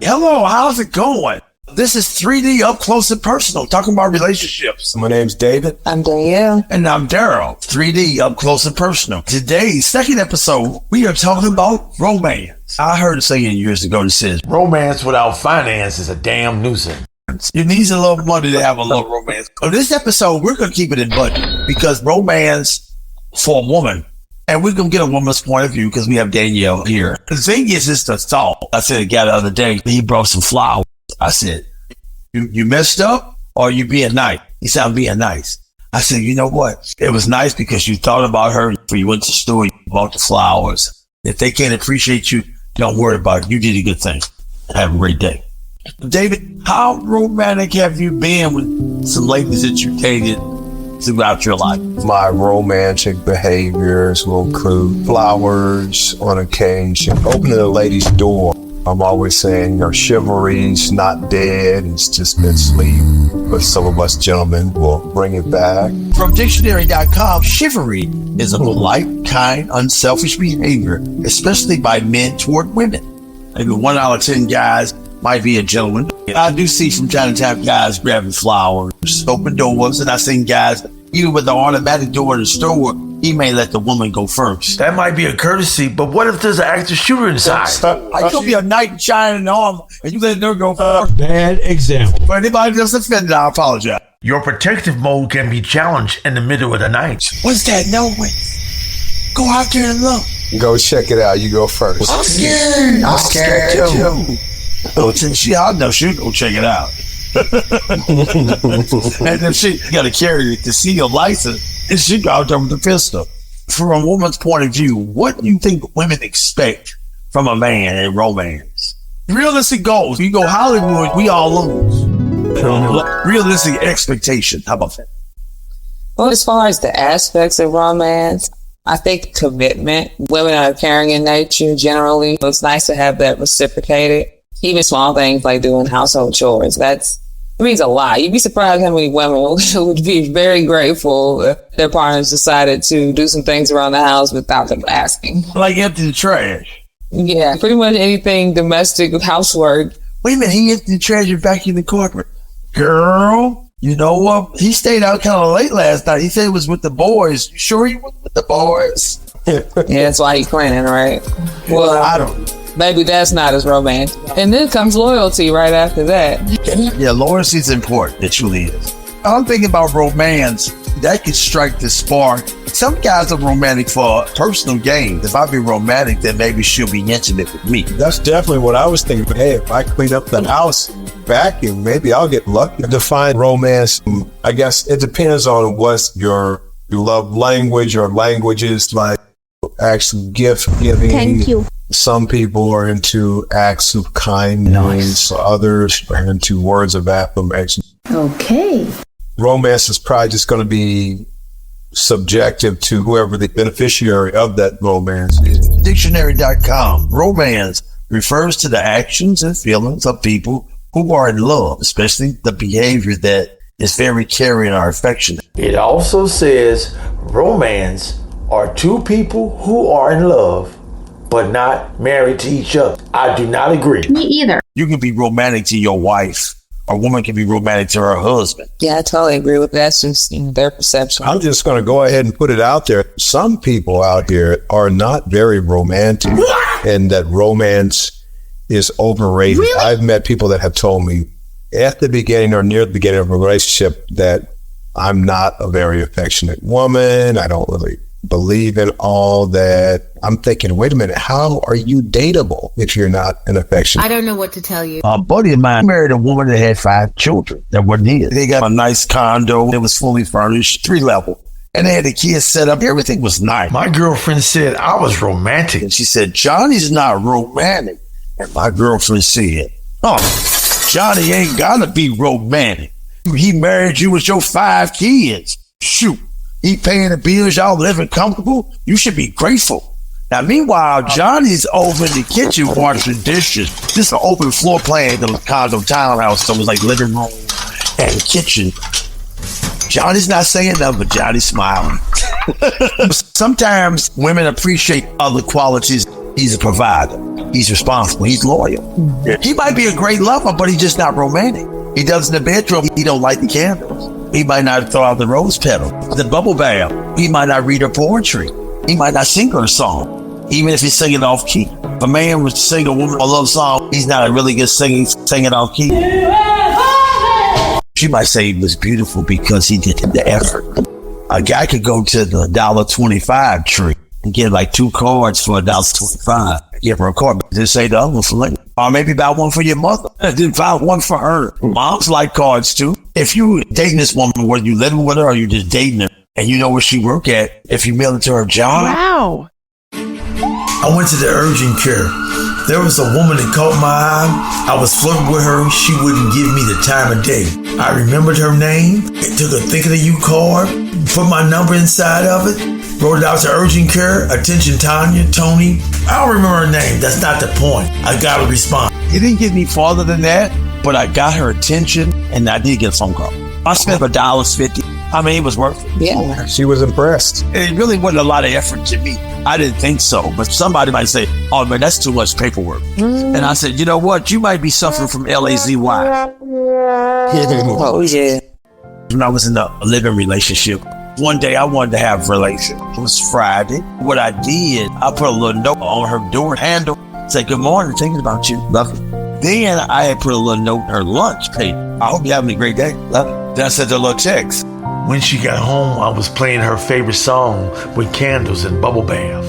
Hello, how's it going? This is 3D Up Close and Personal, talking about relationships. My name's David. I'm Danielle. And I'm Darryl. 3D Up Close and Personal. Today's second episode, we are talking about romance. I heard a saying years ago that says, romance without finance is a damn nuisance. you need a little money to have a little romance. On this episode, we're going to keep it in budget because romance for a woman, and we're going to get a woman's point of view because we have Danielle here. The thing is, it's the thought. I said a guy the other day, he brought some flowers. I said, you messed up or you being nice? He said, I'm being nice. I said, you know what? It was nice because you thought about her. You went to the store, you bought the flowers. If they can't appreciate you, don't worry about it. You did a good thing. Have a great day. David, how romantic have you been with some ladies that you dated throughout your life? My romantic behaviors will include flowers on occasion, opening a lady's door. I'm always saying, chivalry's not dead, it's just been asleep. But some of us gentlemen will bring it back. From dictionary.com, chivalry is a polite, kind, unselfish behavior, especially by men toward women. Maybe 1 out of 10 guys might be a gentleman. I do see from time to time guys grabbing flowers, open doors, and I've seen guys, even with the automatic door in the store, he may let the woman go first. That might be a courtesy, but what if there's an active shooter inside? I could be a knight in shining armor, and you let her go first. Bad example. For anybody that's offended, I apologize. Your protective mode can be challenged in the middle of the night. What's that? No way. Go out there and look. Go check it out. You go first. I'm scared. I'm scared too. Oh, I know she'll go check it out. And then she got to carry the seal license, and she go out there with the pistol. From a woman's point of view, what do you think women expect from a man in romance? Realistic goals. You go Hollywood, we all lose. Realistic expectation. How about that? Well, as far as the aspects of romance, I think commitment. Women are caring in nature generally. It's nice to have that reciprocated. Even small things like doing household chores. It means a lot. You'd be surprised how many women would be very grateful if their partners decided to do some things around the house without them asking. Like empty the trash. Yeah, pretty much anything domestic housework. Wait a minute, he emptied the trash and vacuumed the carpet. Girl, you know what? He stayed out kind of late last night. He said it was with the boys. You sure he was with the boys? Yeah, that's why he's cleaning, right? Well, I don't. Maybe that's not as romantic. And then comes loyalty right after that. Yeah, loyalty is important. It truly is. I'm thinking about romance. That could strike the spark. Some guys are romantic for personal gain. If I be romantic, then maybe she'll be intimate with me. That's definitely what I was thinking. Hey, if I clean up the house, vacuum, maybe I'll get lucky. Define romance, I guess it depends on what's your love language or languages, like actual gift giving. Thank you. Some people are into acts of kindness. Others are into words of affirmation. Okay. Romance is probably just going to be subjective to whoever the beneficiary of that romance is. Dictionary.com. Romance refers to the actions and feelings of people who are in love, especially the behavior that is very caring or affectionate. It also says romance are two people who are in love but not married to each other. I do not agree. Me either. You can be romantic to your wife. A woman can be romantic to her husband. Yeah, I totally agree with that. That's just their perception. I'm just going to go ahead and put it out there. Some people out here are not very romantic, and that romance is overrated. Really? I've met people that have told me at the beginning or near the beginning of a relationship that I'm not a very affectionate woman. I don't really believe in all that. I'm thinking, wait a minute, how are you dateable if you're not an affectionate? I don't know what to tell you. A buddy of mine married a woman that had 5 children that wasn't his. They got a nice condo. It was fully furnished, 3-level. And they had the kids set up. Everything was nice. My girlfriend said I was romantic. And she said, Johnny's not romantic. And my girlfriend said, oh, Johnny ain't gotta be romantic. He married you with your 5 kids. Shoot. He paying the bills, y'all living comfortable. You should be grateful. Now, meanwhile, Johnny's over in the kitchen washing dishes. This is an open floor plan in the condo townhouse, so it was like living room and kitchen. Johnny's not saying nothing, but Johnny's smiling. Sometimes women appreciate other qualities. He's a provider. He's responsible. He's loyal. He might be a great lover, but he's just not romantic. He does in the bedroom. He don't light the candles. He might not throw out the rose petal, the bubble bath. He might not read her poetry. He might not sing her a song, even if he's singing off key. If a man would sing a woman a love song, he's not a really good singing off key. She might say he was beautiful because he did the effort. A guy could go to the $1.25 tree and get like 2 cards for $1.25. Give her a card, but just say the other one for later. Or maybe buy one for your mother. Then buy one for her. Moms like cards too. If you dating this woman, whether you living with her or you just dating her, and you know where she work at, if you mail it to her job. Wow. I went to the urgent care. There was a woman that caught my eye. I was flirting with her. She wouldn't give me the time of day. I remembered her name, took a thinking of you card, put my number inside of it, wrote it out to urgent care. Attention, Tanya, Tony. I don't remember her name. That's not the point. I got a response. It didn't get any farther than that, but I got her attention and I did get a phone call. I spent $1.50. I mean, it was worth it. Yeah. She was impressed. It really wasn't a lot of effort to me. I didn't think so, but somebody might say, oh man, that's too much paperwork. And I said, you know what? You might be suffering from LAZY. Oh, yeah. When I was in a living relationship, one day I wanted to have a relation. It was Friday. What I did, I put a little note on her door handle, say, good morning, thinking about you, love you. Then I had put a little note in her lunch paper. I hope you're having a great day, love you. Then I sent her a little text. When she got home, I was playing her favorite song with candles and bubble bath.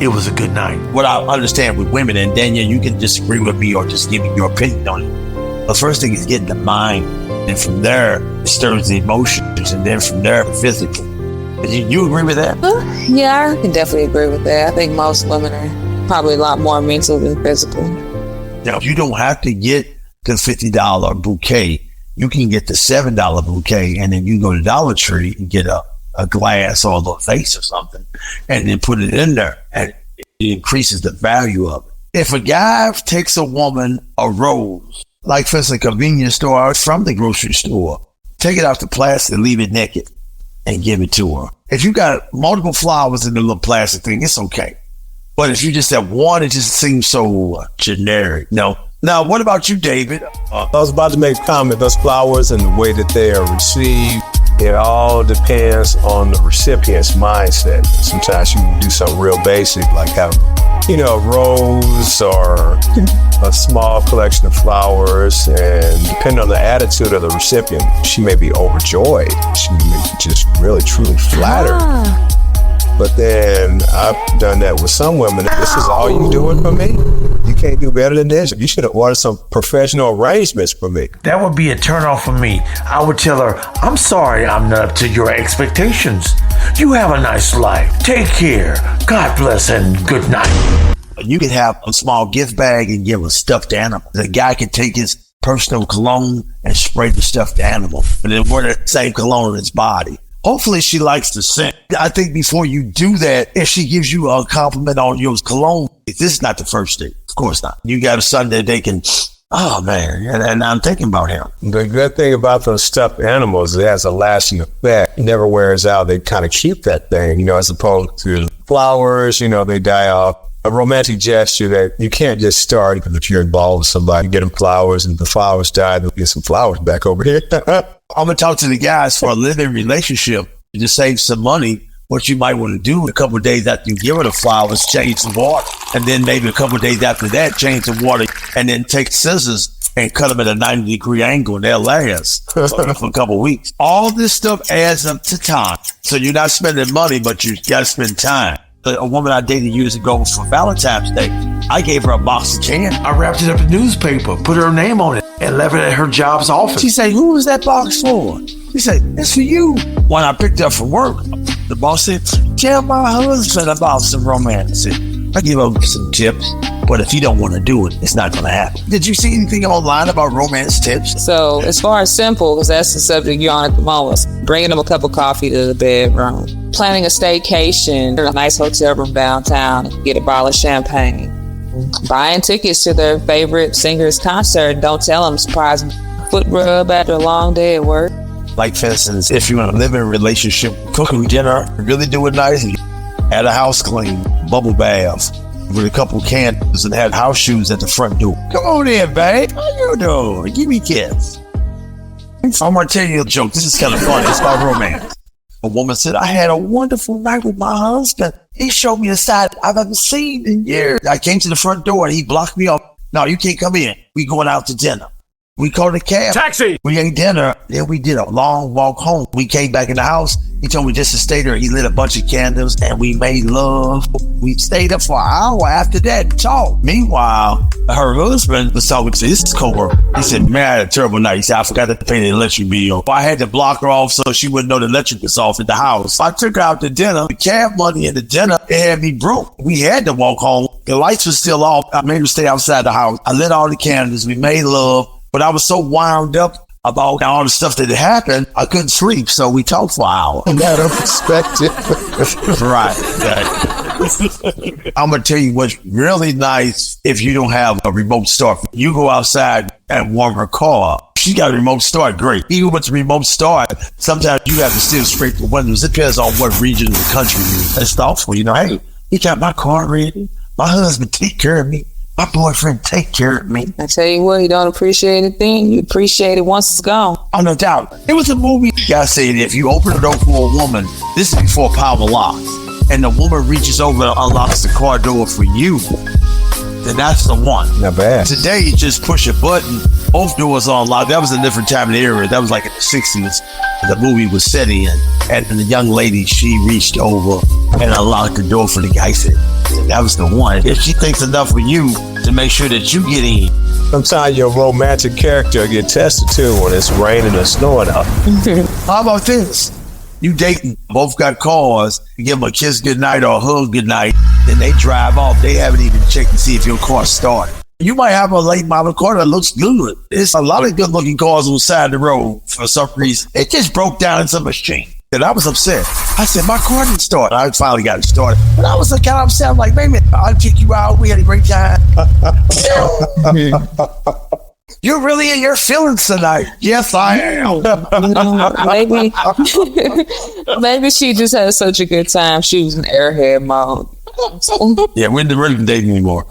It was a good night. What I understand with women, and Danielle, you can disagree with me or just give me your opinion on it. The first thing is getting the mind, and from there, it stirs the emotions, and then from there, physically. You agree with that? Yeah, I can definitely agree with that. I think most women are probably a lot more mental than physical. Now, you don't have to get the $50 bouquet. You can get the $7 bouquet, and then you go to Dollar Tree and get a glass or a little vase or something, and then put it in there, and it increases the value of it. If a guy takes a woman a rose, like for instance, a convenience store or from the grocery store, take it out the plastic, leave it naked, and give it to her. If you got multiple flowers in the little plastic thing, it's okay. But if you just have one, it just seems so generic. No. Now, what about you, David? I was about to make a comment. Those flowers and the way that they are received, it all depends on the recipient's mindset. Sometimes you can do something real basic, like have, a rose or a small collection of flowers. And depending on the attitude of the recipient, she may be overjoyed. She may be just really, truly flattered. But then I've done that with some women. This is all you doing for me? You can't do better than this. You should have ordered some professional arrangements for me. That would be a turnoff for me. I would tell her, I'm sorry I'm not up to your expectations. You have a nice life. Take care. God bless and good night. You could have a small gift bag and give a stuffed animal. The guy could take his personal cologne and spray the stuffed animal, and then wear the same cologne on his body. Hopefully she likes the scent. I think before you do that, if she gives you a compliment on your cologne, this is not the first date. Of course not. You got a son that they can, oh man, and I'm thinking about him. The good thing about those stuffed animals, it has a lasting effect. It never wears out. They kind of keep that thing, as opposed to flowers, they die off. A romantic gesture that you can't just start if you're involved with somebody, get them flowers, and the flowers die, they'll get some flowers back over here. I'm going to talk to the guys for a living relationship to save some money. What you might want to do a couple of days after you give her the flowers, change the water. And then maybe a couple of days after that, change the water and then take scissors and cut them at a 90-degree angle and they'll last for a couple of weeks. All this stuff adds up to time. So you're not spending money, but you got to spend time. A woman I dated years ago for Valentine's Day, I gave her a box of candy. I wrapped it up in newspaper, put her name on it, and left it at her job's office. She said, who was that box for? She said, it's for you. When I picked up from work, the boss said, tell my husband about some romance. I give him some tips, but if you don't want to do it, it's not going to happen. Did you see anything online about romance tips? So as far as simple, because that's the subject you're on at the moment, bringing them a cup of coffee to the bedroom, planning a staycation, a nice hotel room downtown, get a bottle of champagne, buying tickets to their favorite singer's concert. Don't tell them, surprise foot rub after a long day at work. Like, for instance, if you want to live in a relationship, cooking dinner, really do it nice, add a house clean, bubble bath with a couple candles and have house shoes at the front door. Come on in, babe. How you doing? Give me a kiss. I'm going to tell you a joke. This is kind of funny. It's about romance. A woman said, I had a wonderful night with my husband. He showed me a side I've ever seen in years. I came to the front door and he blocked me off. No, you can't come in. We going out to dinner. We called a cab. Taxi! We ate dinner. Then we did a long walk home. We came back in the house. He told me just to stay there. He lit a bunch of candles and we made love. We stayed up for an hour after that and talked. Meanwhile, her husband was talking to his coworker. He said, man, I had a terrible night. He said, I forgot to pay the electric bill. I had to block her off so she wouldn't know the electric was off at the house. I took her out to dinner. The cab money and the dinner, it had me broke. We had to walk home. The lights were still off. I made her stay outside the house. I lit all the candles. We made love. But I was so wound up about all the stuff that had happened, I couldn't sleep. So we talked for an hour. Matter of perspective. Right. I'm going to tell you what's really nice if you don't have a remote start. You go outside and warm her car up. She got a remote start, great. Even with the remote start, sometimes you have to still scrape the windows. It depends on what region of the country you're in. It's thoughtful, you know, hey, he got my car ready. My husband take care of me. My boyfriend take care of me. I tell you what, you don't appreciate a thing, you appreciate it once it's gone. Oh, no doubt. It was a movie. I said, if you open the door for a woman, this is before power locks, and the woman reaches over and unlocks the car door for you, then that's the one. Not bad. Today, you just push a button, both doors are unlocked. That was a different time in the era. That was like in the 60s. The movie was set in, and the young lady, she reached over and unlocked the door for the guy. Said, that was the one. If she thinks enough of you to make sure that you get in. Sometimes your romantic character get tested too when it's raining or snowing out. How about this? You dating, both got cars, you give them a kiss goodnight or a hug goodnight, then they drive off. They haven't even checked to see if your car started. You might have a late model car that looks good. There's a lot of good looking cars on the side of the road for some reason. It just broke down in some machine. And I was upset. I said, my car didn't start. I finally got it started. But I was kind of upset. I'm like, wait a minute, I'll kick you out. We had a great time. You're really in your feelings tonight. Yes, I am. Maybe she just had such a good time. She was in airhead mode. Yeah, we're not really dating anymore.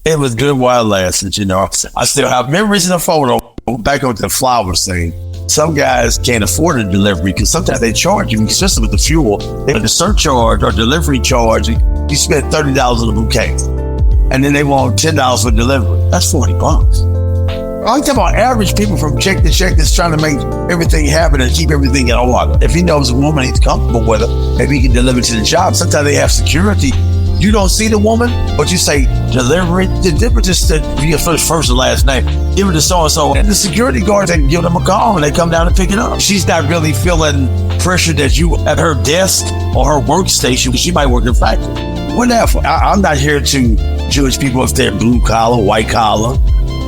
It was good while it lasted, you know. I still have memories in the photo. Back on the flowers thing. Some guys can't afford a delivery because sometimes they charge you, especially with the fuel. They have the surcharge or delivery charge. You spend $30 on a bouquet, and then they want $10 for delivery. That's $40. I'm talking about average people from check to check that's trying to make everything happen and keep everything in order. If he knows a woman, he's comfortable with her, maybe he can deliver to the job. Sometimes they have security. You don't see the woman, but you say, deliver it. Deliver just to your first and last name. Give it to so-and-so. And the security guards, they can give them a call and they come down and pick it up. She's not really feeling pressure that you at her desk or her workstation. She might work in a factory. Whatever. I'm not here to judge people if they're blue collar, white collar,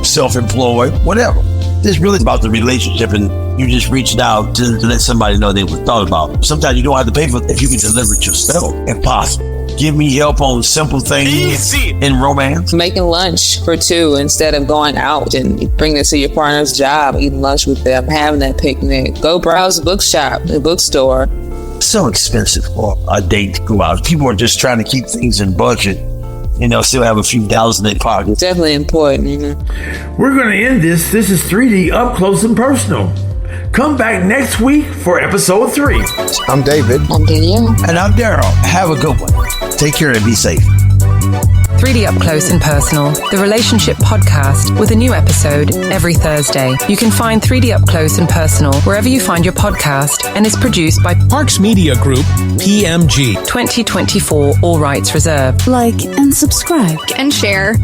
self-employed, whatever. This really about the relationship, and you just reaching out to let somebody know they were thought about. Sometimes you don't have to pay for it if you can deliver it yourself, if possible. Give me help on simple things in romance. Making lunch for two instead of going out and bringing it to your partner's job, eating lunch with them, having that picnic. Go browse a bookshop, a bookstore. So expensive for a date to go out. People are just trying to keep things in budget. You know, still have a few dollars in their pocket. Definitely important. We're going to end this. This is 3D Up Close and Personal. Come back next week for episode 3. I'm David. I'm Danielle. And I'm Darryl. Have a good one. Take care and be safe. 3D Up Close and Personal, the relationship podcast with a new episode every Thursday. You can find 3D Up Close and Personal wherever you find your podcast and is produced by Parks Media Group, PMG. 2024, all rights reserved. Like and subscribe. And share.